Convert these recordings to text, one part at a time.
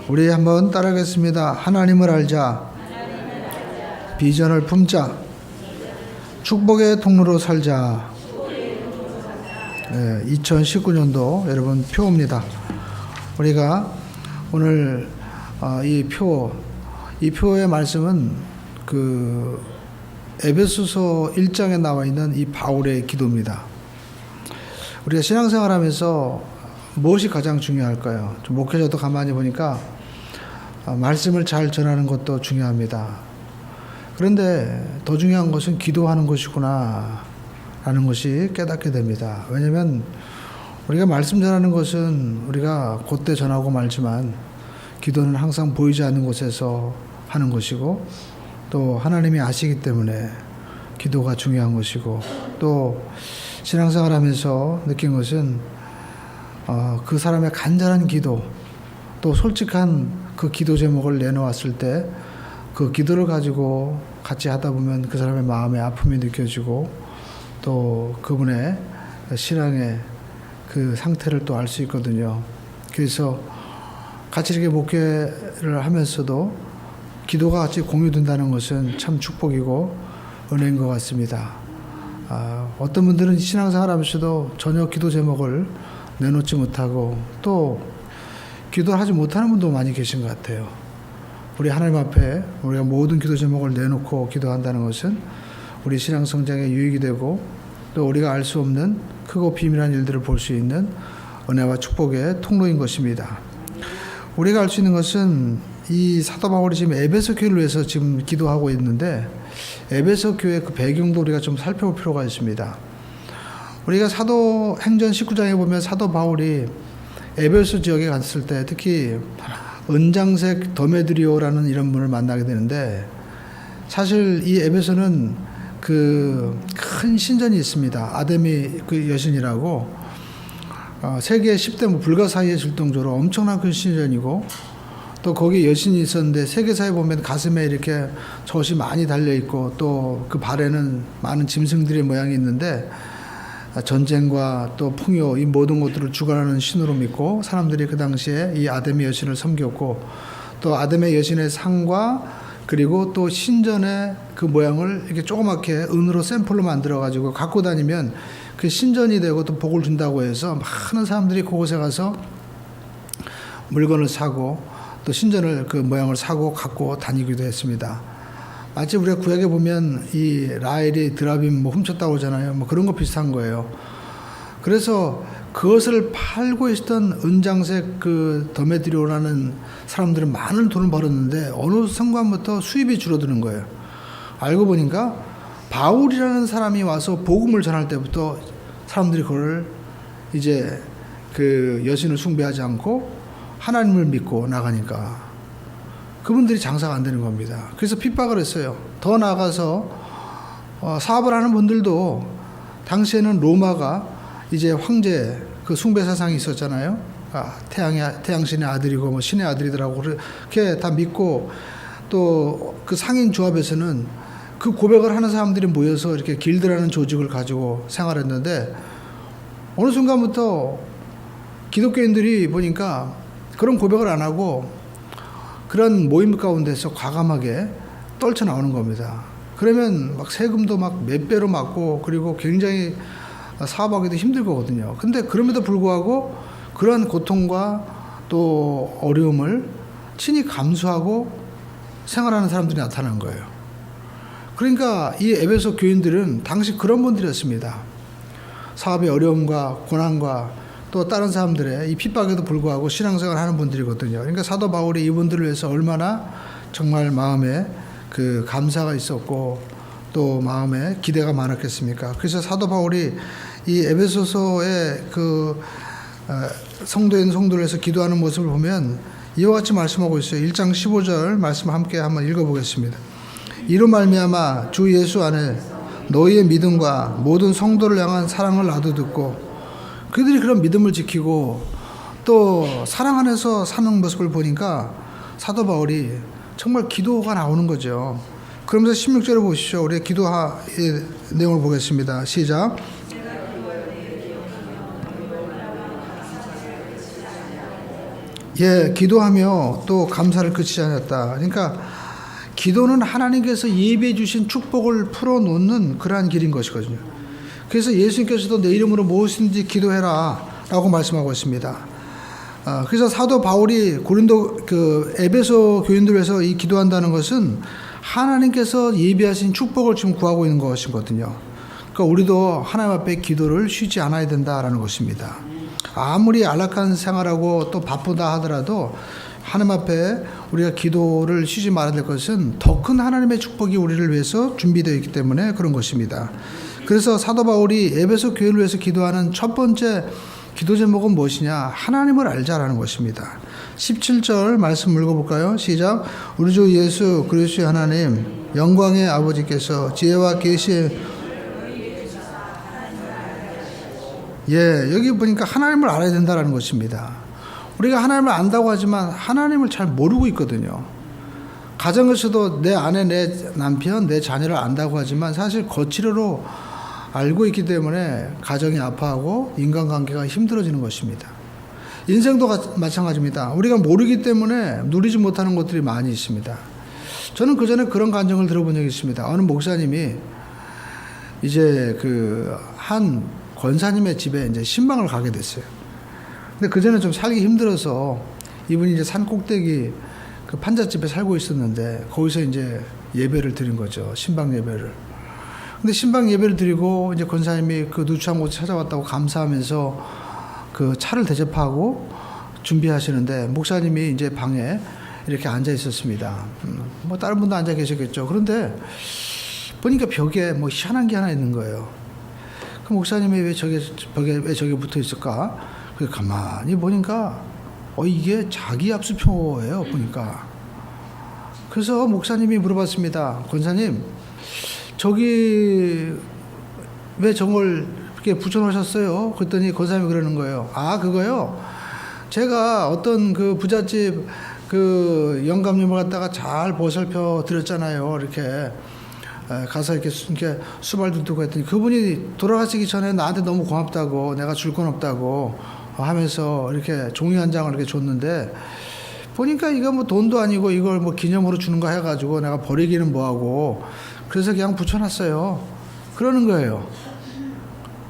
우리 한번 따라하겠습니다. 하나님을 알자. 비전을 품자. 축복의 통로로 살자. 2019년도 여러분 표입니다. 우리가 오늘 이 표의 말씀은 그 에베소서 1장에 나와 있는 이 바울의 기도입니다. 우리가 신앙생활하면서 무엇이 가장 중요할까요? 좀 목회자도 가만히 보니까 말씀을 잘 전하는 것도 중요합니다. 그런데 더 중요한 것은 기도하는 것이구나 라는 것이 깨닫게 됩니다. 왜냐하면 우리가 말씀 전하는 것은 우리가 곧대 전하고 말지만 기도는 항상 보이지 않는 곳에서 하는 것이고 또 하나님이 아시기 때문에 기도가 중요한 것이고 또 신앙생활 하면서 느낀 것은 그 사람의 간절한 기도 또 솔직한 그 기도 제목을 내놓았을 때 그 기도를 가지고 같이 하다 보면 그 사람의 마음의 아픔이 느껴지고 또 그분의 신앙의 그 상태를 또 알 수 있거든요. 그래서 같이 이렇게 목회를 하면서도 기도가 같이 공유된다는 것은 참 축복이고 은혜인 것 같습니다. 어떤 분들은 신앙생활 하면서도 전혀 기도 제목을 내놓지 못하고 또 기도를 하지 못하는 분도 많이 계신 것 같아요. 우리 하나님 앞에 우리가 모든 기도 제목을 내놓고 기도한다는 것은 우리 신앙 성장에 유익이 되고 또 우리가 알 수 없는 크고 비밀한 일들을 볼 수 있는 은혜와 축복의 통로인 것입니다. 우리가 알 수 있는 것은 이 사도 바울이 지금 에베소 교회를 위해서 지금 기도하고 있는데 에베소 교회 그 배경도 우리가 좀 살펴볼 필요가 있습니다. 우리가 사도행전 19장에 보면 사도 바울이 에베소 지역에 갔을 때 특히 은장색 더메드리오라는 이런 분을 만나게 되는데 사실 이 에베소는 그 큰 신전이 있습니다. 아데미 그 여신이라고 세계 10대 불가사의에 질 정도로 엄청난 큰 신전이고 또 거기 여신이 있었는데 세계사에 보면 가슴에 이렇게 젖이 많이 달려있고 또 그 발에는 많은 짐승들의 모양이 있는데 전쟁과 또 풍요 이 모든 것들을 주관하는 신으로 믿고 사람들이 그 당시에 이 아데미 여신을 섬겼고 또 아데미 여신의 상과 그리고 또 신전의 그 모양을 이렇게 조그맣게 은으로 샘플로 만들어 가지고 갖고 다니면 그 신전이 되고 또 복을 준다고 해서 많은 사람들이 그곳에 가서 물건을 사고 또 신전을 그 모양을 사고 갖고 다니기도 했습니다. 마치 우리가 구약에 보면 이 라헬이 드라빔 뭐 훔쳤다고 하잖아요. 뭐 그런 거 비슷한 거예요. 그래서 그것을 팔고 있었던 은장색 그 더메드리오라는 사람들은 많은 돈을 벌었는데 어느 순간부터 수입이 줄어드는 거예요. 알고 보니까 바울이라는 사람이 와서 복음을 전할 때부터 사람들이 그걸 이제 그 여신을 숭배하지 않고 하나님을 믿고 나가니까 그분들이 장사가 안 되는 겁니다. 그래서 핍박을 했어요. 더 나아가서 사업을 하는 분들도 당시에는 로마가 이제 황제 그 숭배 사상이 있었잖아요. 태양신의 아들이고 뭐 신의 아들이더라고 그렇게 다 믿고 또 그 상인 조합에서는 그 고백을 하는 사람들이 모여서 이렇게 길드라는 조직을 가지고 생활했는데 어느 순간부터 기독교인들이 보니까 그런 고백을 안 하고 그런 모임 가운데서 과감하게 떨쳐나오는 겁니다. 그러면 막 세금도 막 몇 배로 맞고 그리고 굉장히 사업하기도 힘들 거거든요. 근데 그럼에도 불구하고 그런 고통과 또 어려움을 친히 감수하고 생활하는 사람들이 나타난 거예요. 그러니까 이 에베소 교인들은 당시 그런 분들이었습니다. 사업의 어려움과 고난과 또 다른 사람들의 이 핍박에도 불구하고 신앙생활을 하는 분들이거든요. 그러니까 사도 바울이 이분들을 위해서 얼마나 정말 마음에 그 감사가 있었고 또 마음에 기대가 많았겠습니까? 그래서 사도 바울이 이 에베소서의 그 성도인 성도를 위해서 기도하는 모습을 보면 이와 같이 말씀하고 있어요. 1장 15절 말씀 함께 한번 읽어보겠습니다. 이로 말미암아 주 예수 안에 너희의 믿음과 모든 성도를 향한 사랑을 나도 듣고 그들이 그런 믿음을 지키고 또 사랑 안에서 사는 모습을 보니까 사도 바울이 정말 기도가 나오는 거죠. 그러면서 16절을 보시죠. 우리 기도의 내용을 보겠습니다. 시작. 예, 기도하며 또 감사를 그치지 않았다. 그러니까 기도는 하나님께서 예비해 주신 축복을 풀어놓는 그러한 길인 것이거든요. 그래서 예수님께서도 내 이름으로 무엇이든지 기도해라 라고 말씀하고 있습니다. 그래서 사도 바울이 고린도 에베소 교인들에서 이 기도한다는 것은 하나님께서 예비하신 축복을 지금 구하고 있는 것이거든요. 그러니까 우리도 하나님 앞에 기도를 쉬지 않아야 된다라는 것입니다. 아무리 안락한 생활하고 또 바쁘다 하더라도 하나님 앞에 우리가 기도를 쉬지 말아야 될 것은 더 큰 하나님의 축복이 우리를 위해서 준비되어 있기 때문에 그런 것입니다. 그래서 사도 바울이 에베소 교회를 위해서 기도하는 첫 번째 기도 제목은 무엇이냐? 하나님을 알자라는 것입니다. 17절 말씀 읽어볼까요? 시작. 우리 주 예수 그리스도의 하나님 영광의 아버지께서 지혜와 계시의 여기 보니까 하나님을 알아야 된다는 것입니다. 우리가 하나님을 안다고 하지만 하나님을 잘 모르고 있거든요. 가정에서도 내 아내, 내 남편, 내 자녀를 안다고 하지만 사실 거칠어로 알고 있기 때문에 가정이 아파하고 인간관계가 힘들어지는 것입니다. 인생도 마찬가지입니다. 우리가 모르기 때문에 누리지 못하는 것들이 많이 있습니다. 저는 그전에 그런 간증을 들어본 적이 있습니다. 어느 목사님이 이제 한 권사님의 집에 이제 신방을 가게 됐어요. 근데 그전에 좀 살기 힘들어서 이분이 이제 산 꼭대기 판잣집에 살고 있었는데 거기서 이제 예배를 드린 거죠. 신방 예배를. 근데 신방 예배를 드리고 이제 권사님이 누추한 곳에 찾아왔다고 감사하면서 차를 대접하고 준비하시는데 목사님이 이제 방에 이렇게 앉아 있었습니다. 뭐 다른 분도 앉아 계셨겠죠. 그런데 보니까 벽에 뭐 희한한 게 하나 있는 거예요. 그 목사님이 왜 저게 붙어 있을까? 그래서 가만히 보니까 이게 자기 압수표예요. 보니까. 그래서 목사님이 물어봤습니다. 권사님, 저기 왜 저걸 이렇게 붙여놓으셨어요? 그랬더니 권사님이 그러는 거예요. 그거요? 제가 어떤 부잣집 영감님을 갖다가 잘 보살펴 드렸잖아요. 이렇게 가서 이렇게 수발도 두고 했더니 그분이 돌아가시기 전에 나한테 너무 고맙다고, 내가 줄 건 없다고 하면서 이렇게 종이 한 장을 이렇게 줬는데 보니까 이거 뭐 돈도 아니고 이걸 뭐 기념으로 주는 거 해가지고 내가 버리기는 뭐하고 그래서 그냥 붙여놨어요. 그러는 거예요.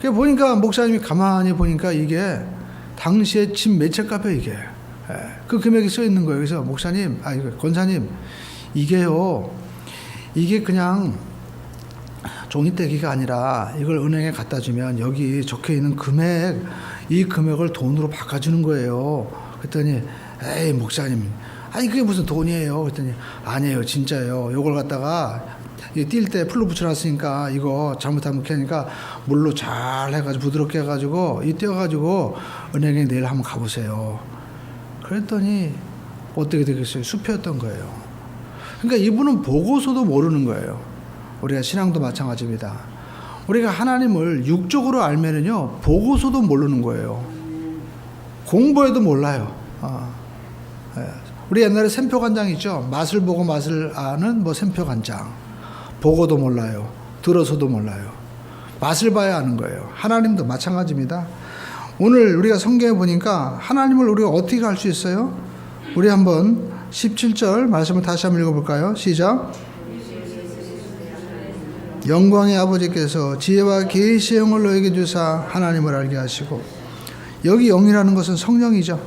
그 보니까 목사님이 가만히 보니까 이게 당시에 집 매체값이에요. 이게 그 금액이 써 있는 거예요. 그래서 목사님, 권사님, 이게 그냥 종이떼기가 아니라 이걸 은행에 갖다 주면 여기 적혀 있는 금액, 이 금액을 돈으로 바꿔주는 거예요. 그랬더니 에이 목사님, 그게 무슨 돈이에요? 그랬더니 아니에요, 진짜예요. 이걸 갖다가 뛸 때 풀로 붙여놨으니까 이거 잘못하면 이렇게 하니까 물로 잘 해가지고 부드럽게 해가지고 띄어가지고 은행에 내일 한번 가보세요. 그랬더니 어떻게 되겠어요? 숲이었던 거예요. 그러니까 이분은 보고서도 모르는 거예요. 우리가 신앙도 마찬가지입니다. 우리가 하나님을 육적으로 알면은요, 보고서도 모르는 거예요. 공부해도 몰라요. 우리 옛날에 샘표간장 있죠? 맛을 보고 맛을 아는 샘표간장. 보고도 몰라요. 들어서도 몰라요. 맛을 봐야 아는 거예요. 하나님도 마찬가지입니다. 오늘 우리가 성경에 보니까 하나님을 우리가 어떻게 알 수 있어요? 우리 한번 17절 말씀을 다시 한번 읽어볼까요? 시작. 영광의 아버지께서 지혜와 계시의 영을 너에게 주사 하나님을 알게 하시고, 여기 영이라는 것은 성령이죠.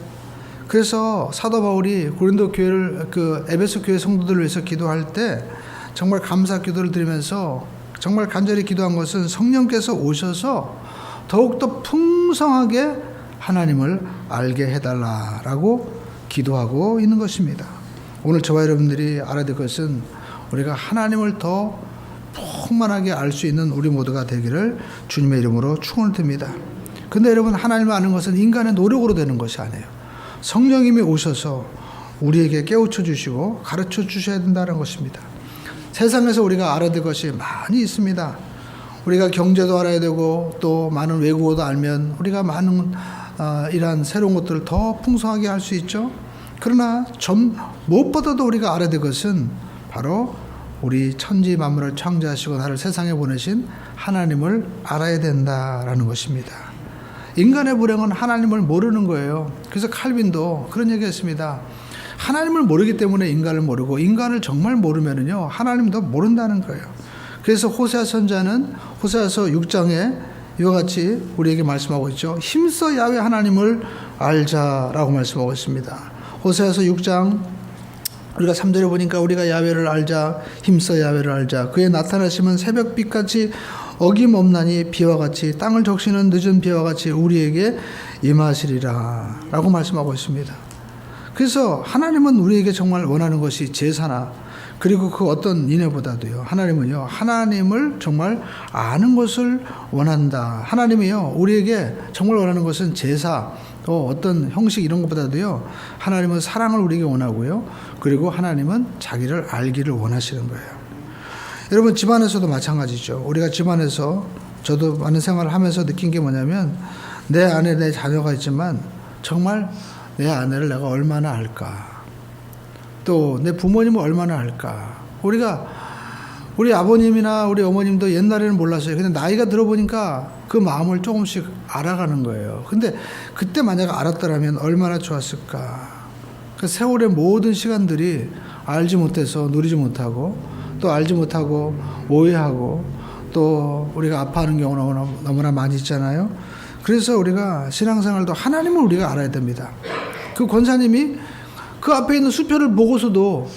그래서 사도 바울이 고린도 교회를 에베소 교회 성도들을 위해서 기도할 때 정말 감사 기도를 드리면서 정말 간절히 기도한 것은 성령께서 오셔서 더욱더 풍성하게 하나님을 알게 해달라라고 기도하고 있는 것입니다. 오늘 저와 여러분들이 알아야 될 것은 우리가 하나님을 더 풍만하게 알 수 있는 우리 모두가 되기를 주님의 이름으로 축원을 드립니다. 근데 여러분, 하나님을 아는 것은 인간의 노력으로 되는 것이 아니에요. 성령님이 오셔서 우리에게 깨우쳐 주시고 가르쳐 주셔야 된다는 것입니다. 세상에서 우리가 알아야 될 것이 많이 있습니다. 우리가 경제도 알아야 되고 또 많은 외국어도 알면 우리가 많은 이러한 새로운 것들을 더 풍성하게 할 수 있죠. 그러나 무엇보다도 우리가 알아야 될 것은 바로 우리 천지 만물을 창조하시고 나를 세상에 보내신 하나님을 알아야 된다라는 것입니다. 인간의 불행은 하나님을 모르는 거예요. 그래서 칼빈도 그런 얘기했습니다. 하나님을 모르기 때문에 인간을 모르고, 인간을 정말 모르면은요 하나님도 모른다는 거예요. 그래서 호세아 선자는 호세아서 6장에 이와 같이 우리에게 말씀하고 있죠. 힘써 야훼 하나님을 알자라고 말씀하고 있습니다. 호세아서 6장 우리가 3절에 보니까 우리가 야훼를 알자, 힘써 야훼를 알자. 그의 나타나심은 새벽빛같이 어김없나니 비와 같이 땅을 적시는 늦은 비와 같이 우리에게 임하시리라 라고 말씀하고 있습니다. 그래서 하나님은 우리에게 정말 원하는 것이 제사나, 그리고 그 어떤 인애보다도요, 하나님은요 하나님을 정말 아는 것을 원한다. 하나님이요 우리에게 정말 원하는 것은 제사, 또 어떤 형식 이런 것보다도요 하나님은 사랑을 우리에게 원하고요, 그리고 하나님은 자기를 알기를 원하시는 거예요. 여러분, 집안에서도 마찬가지죠. 우리가 집안에서, 저도 많은 생활을 하면서 느낀 게 뭐냐면, 내 안에 내 자녀가 있지만 정말 내 아내를 내가 얼마나 알까, 또 내 부모님을 얼마나 알까. 우리 아버님이나 우리 어머님도 옛날에는 몰랐어요. 근데 나이가 들어보니까 그 마음을 조금씩 알아가는 거예요. 근데 그때 만약 알았더라면 얼마나 좋았을까. 그 세월의 모든 시간들이 알지 못해서 누리지 못하고, 또 알지 못하고 오해하고, 또 우리가 아파하는 경우가 너무나 많이 있잖아요. 그래서 우리가 신앙생활도 하나님을 우리가 알아야 됩니다. 그 권사님이 그 앞에 있는 수표를 보고서도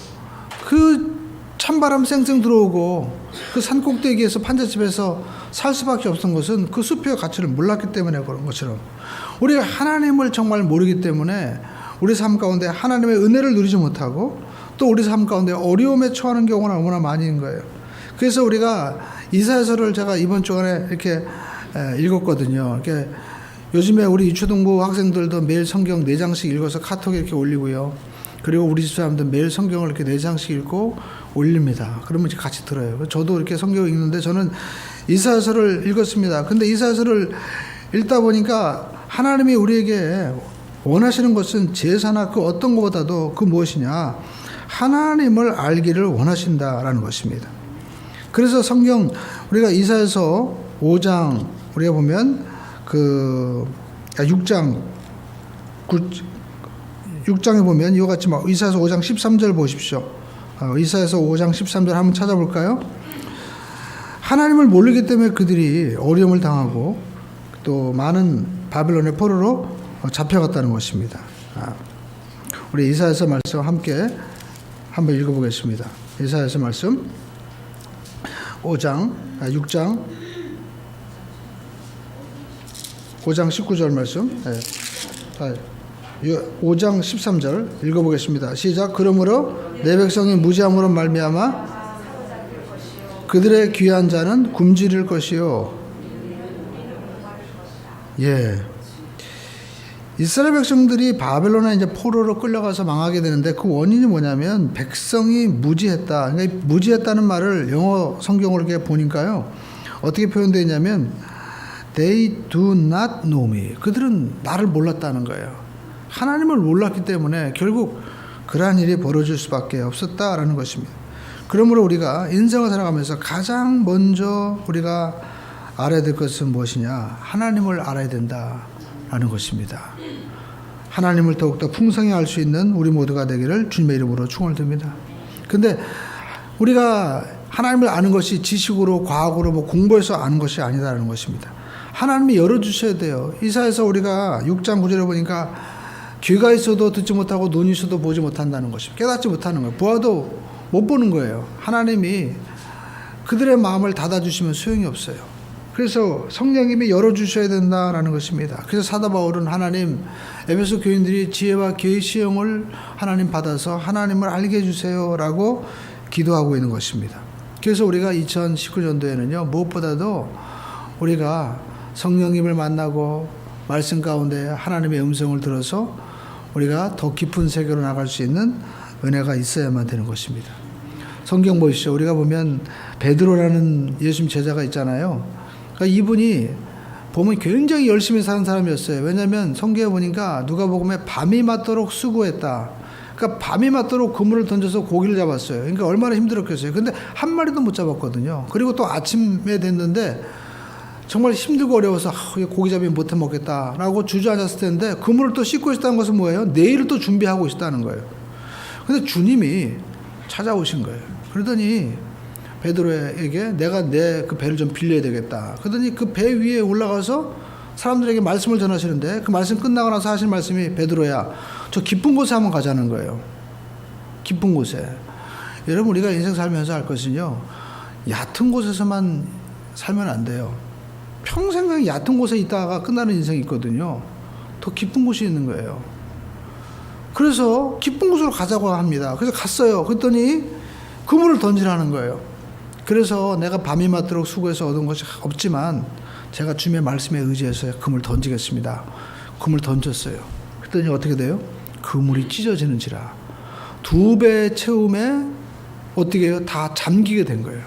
그 찬바람 쌩쌩 들어오고 그 산꼭대기에서 판잣집에서 살 수밖에 없었던 것은 그 수표의 가치를 몰랐기 때문에 그런 것처럼, 우리가 하나님을 정말 모르기 때문에 우리 삶 가운데 하나님의 은혜를 누리지 못하고, 또 우리 삶 가운데 어려움에 처하는 경우가 너무나 많이 있는 거예요. 그래서 우리가 이사야서를 제가 이번 주간에 이렇게 읽었거든요. 이렇게 요즘에 우리 유초등부 학생들도 매일 성경 4장씩 읽어서 카톡에 이렇게 올리고요. 그리고 우리 집 사람들 매일 성경을 이렇게 4장씩 읽고 올립니다. 그러면 이제 같이 들어요. 저도 이렇게 성경을 읽는데 저는 이사야서를 읽었습니다. 근데 이사야서를 읽다 보니까 하나님이 우리에게 원하시는 것은 제사나 그 어떤 것보다도 그 무엇이냐, 하나님을 알기를 원하신다라는 것입니다. 그래서 성경 우리가 이사야서 5장 우리가 보면 6장에 보면 이와 같이 이사야서 5장 13절 보십시오. 이사야서 5장 13절 한번 찾아볼까요? 하나님을 모르기 때문에 그들이 어려움을 당하고 또 많은 바벨론의 포로로 잡혀갔다는 것입니다. 우리 이사야서 말씀 함께 한번 읽어보겠습니다. 이사야서 말씀 6장 19절 말씀, 5장 13절 읽어보겠습니다. 시작. 그러므로 내 백성이 무지함으로 말미암아 그들의 귀한 자는 굶주릴 것이요. 예. 이스라엘 백성들이 바벨론에 이제 포로로 끌려가서 망하게 되는데 그 원인이 뭐냐면 백성이 무지했다. 그러니까 무지했다는 말을 영어 성경으로 이렇게 보니까요, 어떻게 표현되어 있냐면 They do not know me. 그들은 나를 몰랐다는 거예요. 하나님을 몰랐기 때문에 결국 그러한 일이 벌어질 수밖에 없었다라는 것입니다. 그러므로 우리가 인생을 살아가면서 가장 먼저 우리가 알아야 될 것은 무엇이냐? 하나님을 알아야 된다라는 것입니다. 하나님을 더욱더 풍성히 알 수 있는 우리 모두가 되기를 주님의 이름으로 축원을 드립니다. 근데 우리가 하나님을 아는 것이 지식으로, 과학으로 공부해서 아는 것이 아니다라는 것입니다. 하나님이 열어주셔야 돼요. 이사야서 우리가 6장 9절에 보니까 귀가 있어도 듣지 못하고 눈이 있어도 보지 못한다는 것입니다. 깨닫지 못하는 거예요. 보아도 못 보는 거예요. 하나님이 그들의 마음을 닫아주시면 소용이 없어요. 그래서 성령님이 열어주셔야 된다라는 것입니다. 그래서 사도 바울은 하나님, 에베소 교인들이 지혜와 계시의 영을 하나님 받아서 하나님을 알게 해주세요라고 기도하고 있는 것입니다. 그래서 우리가 2019년도에는요 무엇보다도 우리가 성령님을 만나고 말씀 가운데 하나님의 음성을 들어서 우리가 더 깊은 세계로 나갈 수 있는 은혜가 있어야만 되는 것입니다. 성경 보시죠. 우리가 보면 베드로라는 예수님 제자가 있잖아요. 그러니까 이분이 보면 굉장히 열심히 사는 사람이었어요. 왜냐하면 성경에 보니까 누가복음에 밤이 맞도록 수고했다. 그러니까 밤이 맞도록 그물을 던져서 고기를 잡았어요. 그러니까 얼마나 힘들었겠어요. 근데 한 마리도 못 잡았거든요. 그리고 또 아침에 됐는데 정말 힘들고 어려워서 고기잡이 못해 먹겠다라고 주저앉았을 텐데 그물을 또 씻고 있었다는 것은 뭐예요? 내일을 또 준비하고 있었다는 거예요. 근데 주님이 찾아오신 거예요. 그러더니 베드로에게 내가 내 그 배를 좀 빌려야 되겠다. 그러더니 그 배 위에 올라가서 사람들에게 말씀을 전하시는데 그 말씀 끝나고 나서 하신 말씀이 베드로야 저 깊은 곳에 한번 가자는 거예요. 깊은 곳에. 여러분 우리가 인생 살면서 할 것은요 얕은 곳에서만 살면 안 돼요. 평생 그냥 얕은 곳에 있다가 끝나는 인생이 있거든요. 더 깊은 곳이 있는 거예요. 그래서 깊은 곳으로 가자고 합니다. 그래서 갔어요. 그랬더니 그물을 던지라는 거예요. 그래서 내가 밤이 맞도록 수고해서 얻은 것이 없지만 제가 주님의 말씀에 의지해서 그물 던지겠습니다. 그물 던졌어요. 그랬더니 어떻게 돼요? 그물이 찢어지는지라 2배 채움에 어떻게 해요? 다 잠기게 된 거예요.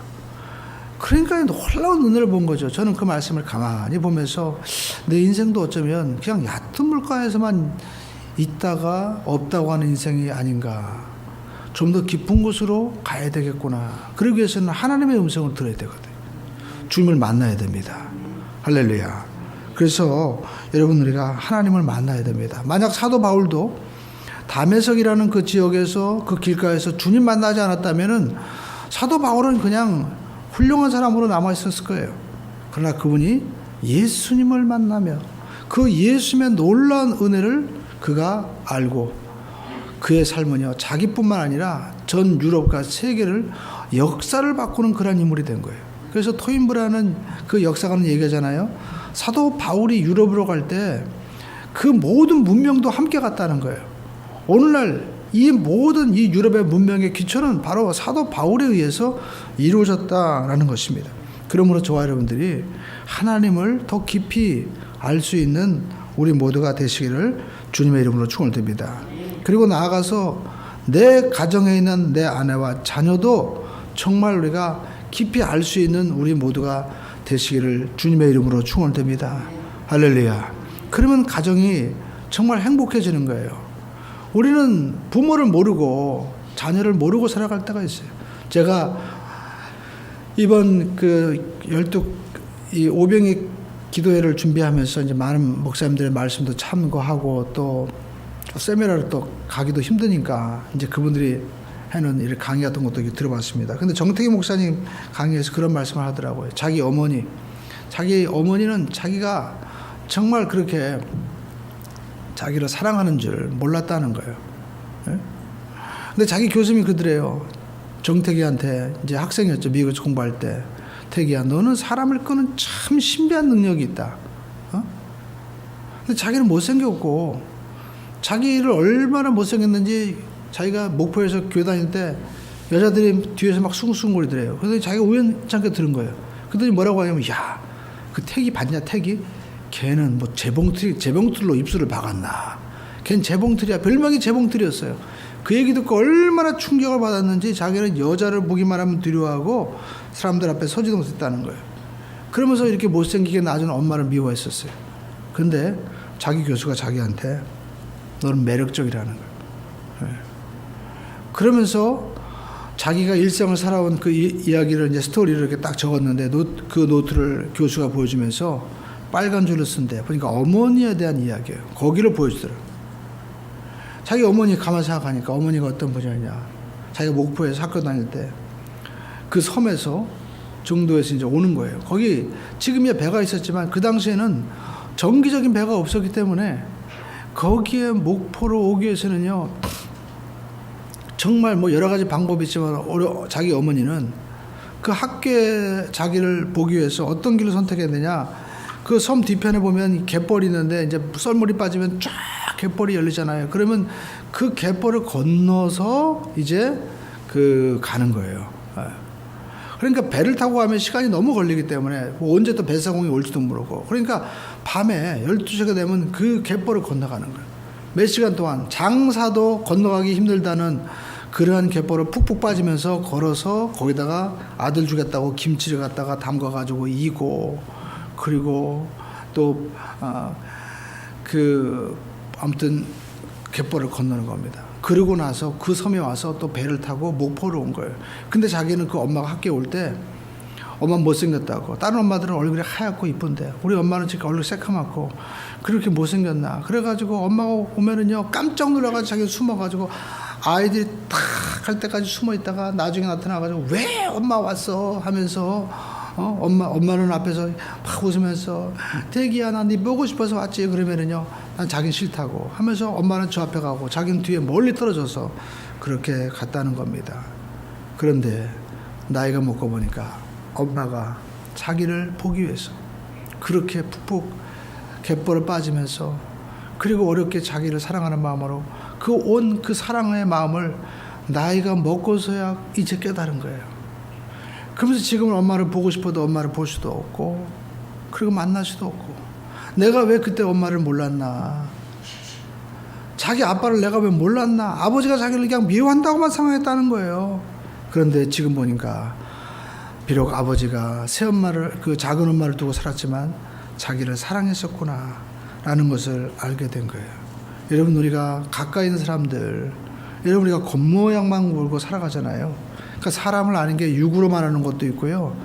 그러니까 놀라운 은혜를 본 거죠. 저는 그 말씀을 가만히 보면서 내 인생도 어쩌면 그냥 얕은 물가에서만 있다가 없다고 하는 인생이 아닌가. 좀 더 깊은 곳으로 가야 되겠구나. 그러기 위해서는 하나님의 음성을 들어야 되거든요. 주님을 만나야 됩니다. 할렐루야. 그래서 여러분 우리가 하나님을 만나야 됩니다. 만약 사도 바울도 다메섹이라는 그 지역에서 그 길가에서 주님 만나지 않았다면은 사도 바울은 그냥 훌륭한 사람으로 남아 있었을 거예요. 그러나 그분이 예수님을 만나며 그 예수님의 놀라운 은혜를 그가 알고 그의 삶은요 자기뿐만 아니라 전 유럽과 세계를 역사를 바꾸는 그런 인물이 된 거예요. 그래서 토인브라는 그 역사가는 얘기하잖아요. 사도 바울이 유럽으로 갈 때 그 모든 문명도 함께 갔다는 거예요. 오늘날 이 모든 이 유럽의 문명의 기초는 바로 사도 바울에 의해서 이루어졌다라는 것입니다. 그러므로 저와 여러분들이 하나님을 더 깊이 알 수 있는 우리 모두가 되시기를 주님의 이름으로 축원드립니다. 그리고 나아가서 내 가정에 있는 내 아내와 자녀도 정말 우리가 깊이 알 수 있는 우리 모두가 되시기를 주님의 이름으로 축원드립니다. 할렐루야. 그러면 가정이 정말 행복해지는 거예요. 우리는 부모를 모르고 자녀를 모르고 살아갈 때가 있어요. 제가 이번 그 12 오병이 기도회를 준비하면서 이제 많은 목사님들의 말씀도 참고하고 또 세미나를 또 가기도 힘드니까 이제 그분들이 해놓은 이런 강의 같은 것도 들어봤습니다. 근데 정태기 목사님 강의에서 그런 말씀을 하더라고요. 자기 어머니는 자기가 정말 그렇게 자기를 사랑하는 줄 몰랐다는 거예요. 네? 근데 자기 교수님이 그러더래요. 정태기한테 이제 학생이었죠. 미국에서 공부할 때. 태기야, 너는 사람을 끄는 참 신비한 능력이 있다. 근데 자기는 못생겼고 자기를 얼마나 못생겼는지 자기가 목포에서 교회 다닐 때 여자들이 뒤에서 막 숭숭거리더래요. 그래서 자기가 우연찮게 들은 거예요. 그랬더니 뭐라고 하냐면 야, 그 태기 봤냐 태기? 걔는 뭐 재봉틀로 입술을 박았나. 걔는 재봉틀이야. 별명이 재봉틀이었어요. 그 얘기 듣고 얼마나 충격을 받았는지 자기는 여자를 보기만 하면 두려워하고 사람들 앞에 서지도 못했다는 거예요. 그러면서 이렇게 못생기게 낳아준 엄마를 미워했었어요. 근데 자기 교수가 자기한테 너는 매력적이라는 거예요. 그러면서 자기가 일생을 살아온 그 이야기를 이제 스토리를 이렇게 딱 적었는데 그 노트를 교수가 보여주면서 빨간 줄을 쓴대. 그러니까 어머니에 대한 이야기예요. 거기를 보여주더라고요. 자기 어머니 가만 생각하니까 어머니가 어떤 분이었냐. 자기가 목포에서 학교 다닐 때 그 섬에서 정도에서 이제 오는 거예요. 거기 지금이야 배가 있었지만 그 당시에는 정기적인 배가 없었기 때문에 거기에 목포로 오기 위해서는요 정말 뭐 여러 가지 방법이 있지만 자기 어머니는 그 학교에 자기를 보기 위해서 어떤 길을 선택했느냐. 그 섬 뒤편에 보면 갯벌이 있는데 이제 썰물이 빠지면 쫙 갯벌이 열리잖아요. 그러면 그 갯벌을 건너서 이제 그 가는 거예요. 그러니까 배를 타고 가면 시간이 너무 걸리기 때문에 뭐 언제 또 배사공이 올지도 모르고 그러니까 밤에 12시가 되면 그 갯벌을 건너가는 거예요. 몇 시간 동안 장사도 건너가기 힘들다는 그러한 갯벌을 푹푹 빠지면서 걸어서 거기다가 아들 주겠다고 김치를 갖다가 담가가지고 이고 그리고 또 아무튼 갯벌을 건너는 겁니다. 그러고 나서 그 섬에 와서 또 배를 타고 목포로 온 거예요. 근데 자기는 그 엄마가 학교에 올 때 엄마 못생겼다고. 다른 엄마들은 얼굴이 하얗고 이쁜데 우리 엄마는 지금 얼굴 새카맣고 그렇게 못생겼나. 그래가지고 엄마가 오면은요 깜짝 놀라가지고 자기 숨어가지고 아이들이 탁 할 때까지 숨어 있다가 나중에 나타나가지고 왜 엄마 왔어 하면서 엄마는 앞에서 막 웃으면서 대기야 나 네 보고 싶어서 왔지. 그러면은요 난 자긴 싫다고 하면서 엄마는 저 앞에 가고 자기는 뒤에 멀리 떨어져서 그렇게 갔다는 겁니다. 그런데 나이가 먹고 보니까 엄마가 자기를 보기 위해서 그렇게 푹푹 갯벌에 빠지면서 그리고 어렵게 자기를 사랑하는 마음으로 그 사랑의 마음을 나이가 먹고서야 이제 깨달은 거예요. 그러면서 지금은 엄마를 보고 싶어도 엄마를 볼 수도 없고 그리고 만날 수도 없고 내가 왜 그때 엄마를 몰랐나. 자기 아빠를 내가 왜 몰랐나. 아버지가 자기를 그냥 미워한다고만 생각했다는 거예요. 그런데 지금 보니까 비록 아버지가 새엄마를 그 작은 엄마를 두고 살았지만 자기를 사랑했었구나 라는 것을 알게 된 거예요. 여러분 우리가 가까이 있는 사람들 여러분 우리가 겉모양만 보고 살아가잖아요. 그러니까 사람을 아는 게 육으로만 아는 것도 있고요.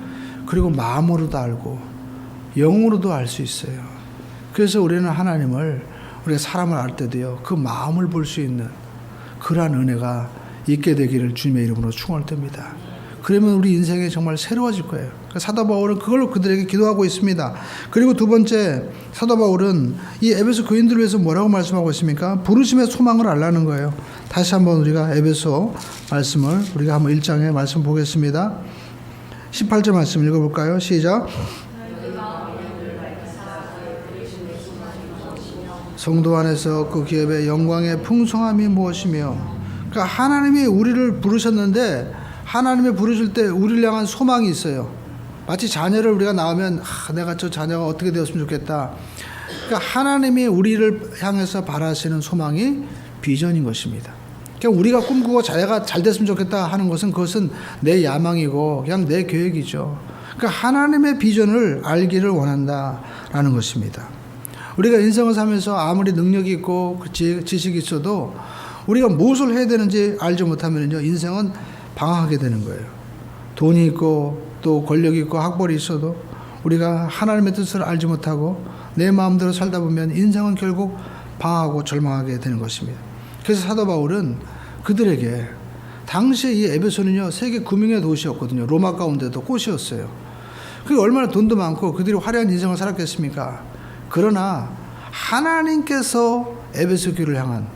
그리고 마음으로도 알고 영으로도 알 수 있어요. 그래서 우리는 하나님을 우리가 사람을 알 때도요. 그 마음을 볼 수 있는 그러한 은혜가 있게 되기를 주님의 이름으로 축원드립니다. 그러면 우리 인생이 정말 새로워질 거예요. 사도 바울은 그걸로 그들에게 기도하고 있습니다. 그리고 두 번째 사도 바울은 이 에베소 교인들을 위해서 뭐라고 말씀하고 있습니까? 부르심의 소망을 알라는 거예요. 다시 한번 우리가 에베소 말씀을 우리가 한번 1장의 말씀 보겠습니다. 18절 말씀 읽어볼까요? 시작. 성도 안에서 그 기업의 영광의 풍성함이 무엇이며. 그러니까 하나님이 우리를 부르셨는데 하나님이 부르실 때 우리를 향한 소망이 있어요. 마치 자녀를 우리가 낳으면 내가 저 자녀가 어떻게 되었으면 좋겠다. 그러니까 하나님이 우리를 향해서 바라시는 소망이 비전인 것입니다. 그냥 우리가 꿈꾸고 자녀가 잘 됐으면 좋겠다 하는 것은 그것은 내 야망이고 그냥 내 계획이죠. 그러니까 하나님의 비전을 알기를 원한다라는 것입니다. 우리가 인생을 살면서 아무리 능력이 있고 지식이 있어도 우리가 무엇을 해야 되는지 알지 못하면요 인생은 방황하게 되는 거예요. 돈이 있고 또 권력이 있고 학벌이 있어도 우리가 하나님의 뜻을 알지 못하고 내 마음대로 살다 보면 인생은 결국 방황하고 절망하게 되는 것입니다. 그래서 사도 바울은 그들에게 당시에 이 에베소는요 세계 금융의 도시였거든요. 로마 가운데도 꽃이었어요. 그게 얼마나 돈도 많고 그들이 화려한 인생을 살았겠습니까? 그러나 하나님께서 에베소 교회를 향한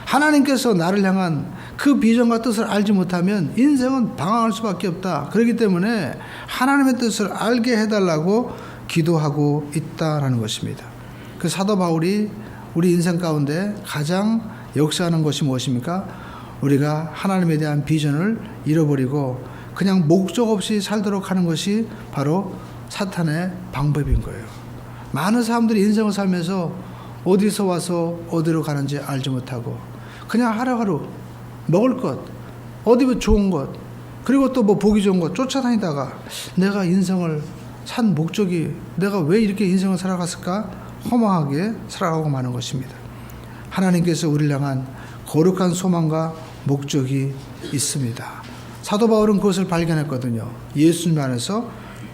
하나님께서 나를 향한 그 비전과 뜻을 알지 못하면 인생은 방황할 수밖에 없다. 그렇기 때문에 하나님의 뜻을 알게 해달라고 기도하고 있다라는 것입니다. 그 사도 바울이 우리 인생 가운데 가장 역사하는 것이 무엇입니까? 우리가 하나님에 대한 비전을 잃어버리고 그냥 목적 없이 살도록 하는 것이 바로 사탄의 방법인 거예요. 많은 사람들이 인생을 살면서 어디서 와서 어디로 가는지 알지 못하고 그냥 하루하루 먹을 것, 어디 좋은 것, 그리고 또 뭐 보기 좋은 것 쫓아다니다가 내가 인생을 산 목적이 내가 왜 이렇게 인생을 살아갔을까? 허망하게 살아가고 마는 것입니다. 하나님께서 우리를 향한 거룩한 소망과 목적이 있습니다. 사도 바울은 그것을 발견했거든요. 예수님 안에서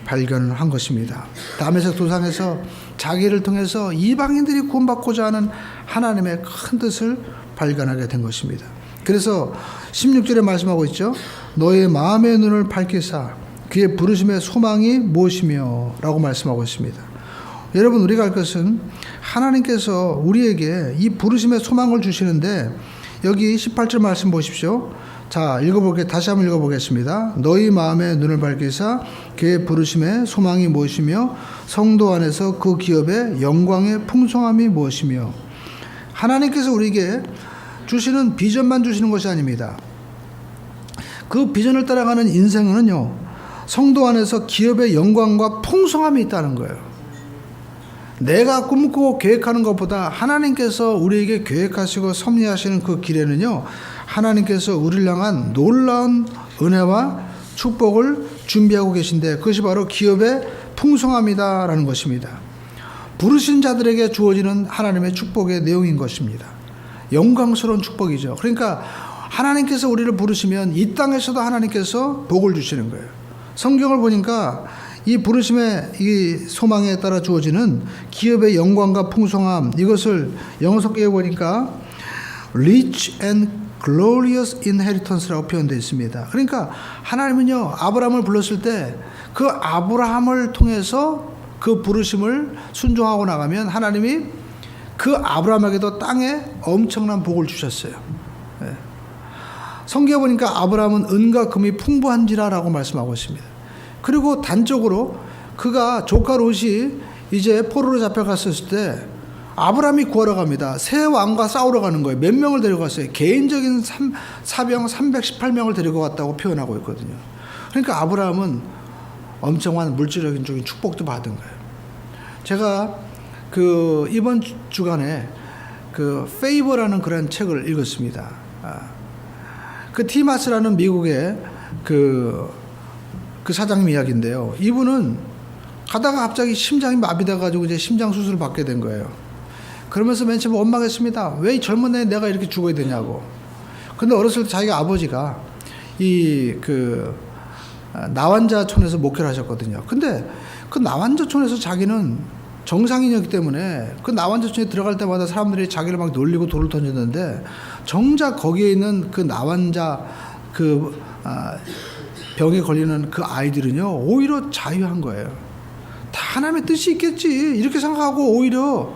발견을 한 것입니다. 다메섹 도상에서 자기를 통해서 이방인들이 구원받고자 하는 하나님의 큰 뜻을 발견하게 된 것입니다. 그래서 16절에 말씀하고 있죠. 너의 마음의 눈을 밝히사 그의 부르심의 소망이 무엇이며 라고 말씀하고 있습니다. 여러분 우리가 할 것은 하나님께서 우리에게 이 부르심의 소망을 주시는데 여기 18절 말씀 보십시오. 자, 다시 한번 읽어보겠습니다. 너희 마음의 눈을 밝히사 그의 부르심의 소망이 무엇이며 성도 안에서 그 기업의 영광의 풍성함이 무엇이며. 하나님께서 우리에게 주시는 비전만 주시는 것이 아닙니다. 그 비전을 따라가는 인생은요 성도 안에서 기업의 영광과 풍성함이 있다는 거예요. 내가 꿈꾸고 계획하는 것보다 하나님께서 우리에게 계획하시고 섭리하시는 그 길에는요 하나님께서 우리를 향한 놀라운 은혜와 축복을 준비하고 계신데 그것이 바로 기업의 풍성함이다라는 것입니다. 부르신 자들에게 주어지는 하나님의 축복의 내용인 것입니다. 영광스러운 축복이죠. 그러니까 하나님께서 우리를 부르시면 이 땅에서도 하나님께서 복을 주시는 거예요. 성경을 보니까 이 부르심의 이 소망에 따라 주어지는 기업의 영광과 풍성함, 이것을 영어 성경에 보니까 rich and glorious inheritance라고 표현되어 있습니다. 그러니까 하나님은요, 아브라함을 불렀을 때 그 아브라함을 통해서 그 부르심을 순종하고 나가면 하나님이 그 아브라함에게도 땅에 엄청난 복을 주셨어요. 예. 성경에 보니까 아브라함은 은과 금이 풍부한지라라고 말씀하고 있습니다. 그리고 단적으로 그가 조카 롯이 이제 포로로 잡혀갔을 때 아브라함이 구하러 갑니다. 새 왕과 싸우러 가는 거예요. 몇 명을 데려갔어요. 개인적인 사병 318명을 데리고 갔다고 표현하고 있거든요. 그러니까 아브라함은 엄청난 물질적인 쪽인 축복도 받은 거예요. 제가 그 이번 주간에 그 페이버라는 그런 책을 읽었습니다. 그 티마스라는 미국의 그 사장님 이야기인데요. 이분은 가다가 갑자기 심장이 마비돼 가지고 이제 심장 수술을 받게 된 거예요. 그러면서 맨 처음 원망했습니다. 왜 이 젊은 나이에 내가 이렇게 죽어야 되냐고. 근데 어렸을 때 자기가 아버지가 나환자촌에서 목회를 하셨거든요. 근데 그 나환자촌에서 자기는 정상인이었기 때문에 그 나환자촌에 들어갈 때마다 사람들이 자기를 막 놀리고 돌을 던졌는데 정작 거기에 있는 그 나환자 병에 걸리는 그 아이들은요, 오히려 자유한 거예요. 다 하나님의 뜻이 있겠지 이렇게 생각하고 오히려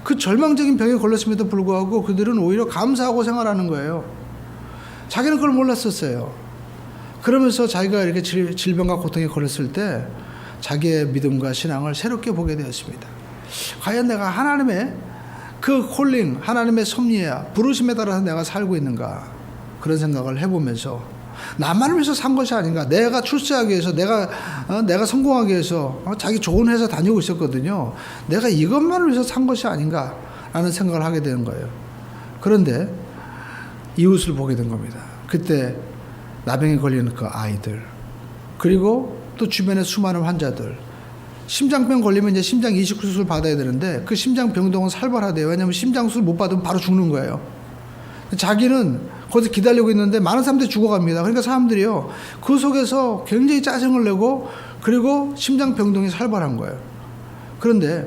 그 절망적인 병에 걸렸음에도 불구하고 그들은 오히려 감사하고 생활하는 거예요. 자기는 그걸 몰랐었어요. 그러면서 자기가 이렇게 질병과 고통에 걸렸을 때 자기의 믿음과 신앙을 새롭게 보게 되었습니다. 과연 내가 하나님의 그 콜링, 하나님의 섭리에 부르심에 따라서 내가 살고 있는가, 그런 생각을 해보면서 나만을 위해서 산 것이 아닌가. 내가 출세하기 위해서, 내가 성공하기 위해서 자기 좋은 회사 다니고 있었거든요. 내가 이것만을 위해서 산 것이 아닌가 라는 생각을 하게 되는 거예요. 그런데 이웃을 보게 된 겁니다. 그때 나병에 걸리는 그 아이들, 그리고 또 주변의 수많은 환자들, 심장병 걸리면 이제 심장 이식 수술 받아야 되는데 그 심장 병동은 살벌하대요. 왜냐하면 심장 수술 못 받으면 바로 죽는 거예요. 자기는 거기서 기다리고 있는데 많은 사람들이 죽어갑니다. 그러니까 사람들이요, 그 속에서 굉장히 짜증을 내고, 그리고 심장 병동이 살벌한 거예요. 그런데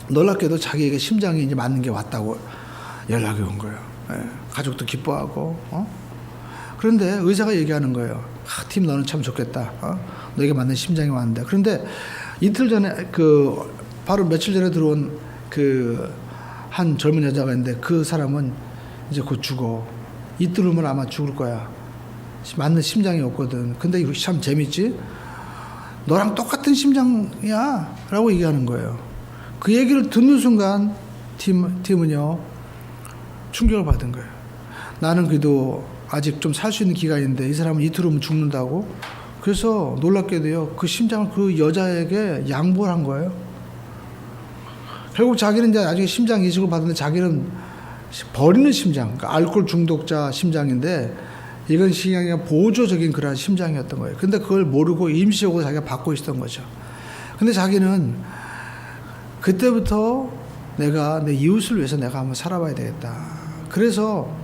놀랍게도 자기에게 심장이 이제 맞는 게 왔다고 연락이 온 거예요. 가족도 기뻐하고, 그런데 의사가 얘기하는 거예요. 팀 너는 참 좋겠다. 너에게 맞는 심장이 왔는데. 그런데 이틀 전에 바로 며칠 전에 들어온 한 젊은 여자가 있는데 그 사람은 이제 곧 죽어. 이틀 후면 아마 죽을 거야. 맞는 심장이 없거든. 근데 이거 참 재밌지? 너랑 똑같은 심장이야 라고 얘기하는 거예요. 그 얘기를 듣는 순간 팀은요, 충격을 받은 거예요. 나는 그래도 아직 좀 살 수 있는 기간인데 이 사람은 이틀 후면 죽는다고? 그래서 놀랍게도요, 그 심장을 그 여자에게 양보를 한 거예요. 결국 자기는 이제 나중에 심장 이식을 받았는데 자기는 버리는 심장, 그러니까 알코올 중독자 심장인데 이건 심장이 보조적인 그런 심장이었던 거예요. 근데 그걸 모르고 임시적으로 자기가 받고 있었던 거죠. 근데 자기는 그때부터 내가 내 이웃을 위해서 내가 한번 살아봐야 되겠다. 그래서